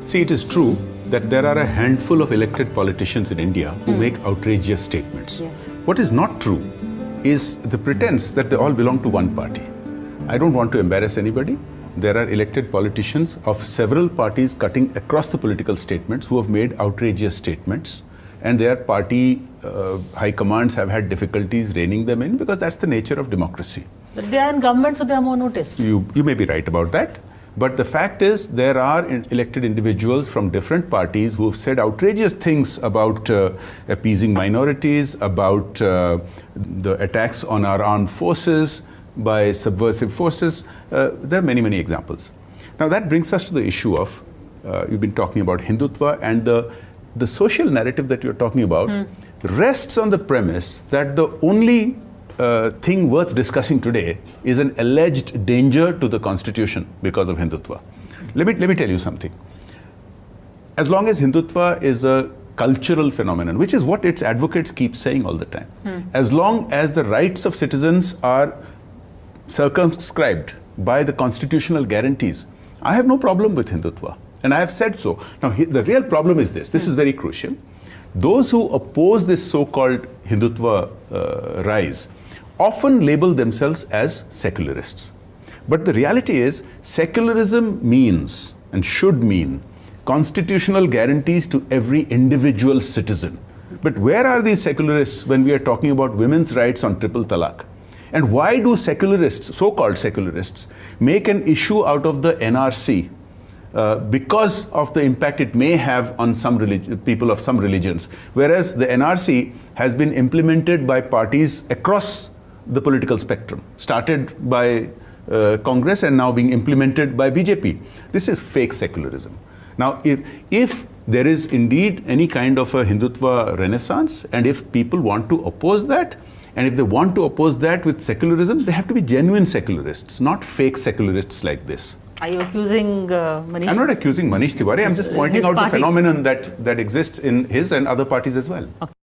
See, it is true that there are a handful of elected politicians in India who make outrageous statements. Yes. What is not true is the pretense that they all belong to one party. I don't want to embarrass anybody. There are elected politicians of several parties cutting across the political statements who have made outrageous statements, and their party high commands have had difficulties reining them in because that's the nature of democracy. But they are in government, so they are more noticed. You may be right about that. But the fact is, there are elected individuals from different parties who have said outrageous things about appeasing minorities, about the attacks on our armed forces by subversive forces. There are many, many examples. Now that brings us to the issue of, you've been talking about Hindutva, and the social narrative that you're talking about rests on the premise that the only thing worth discussing today is an alleged danger to the constitution because of Hindutva. Let me tell you something. As long as Hindutva is a cultural phenomenon, which is what its advocates keep saying all the time, as long as the rights of citizens are circumscribed by the constitutional guarantees, I have no problem with Hindutva, and I have said so. Now, the real problem is this. This is very crucial. Those who oppose this so-called Hindutva rise often label themselves as secularists. But the reality is, secularism means and should mean constitutional guarantees to every individual citizen. But where are these secularists when we are talking about women's rights on triple talaq? And why do secularists, so-called secularists, make an issue out of the NRC because of the impact it may have on some people of some religions, whereas the NRC has been implemented by parties across the political spectrum, started by Congress and now being implemented by BJP. This is fake secularism. Now, if there is indeed any kind of a Hindutva renaissance, and if people want to oppose that, and if they want to oppose that with secularism, they have to be genuine secularists, not fake secularists like this. Are you accusing Manish? I'm not accusing Manish Tiwari. I'm just pointing out the phenomenon that exists in his and other parties as well. Okay.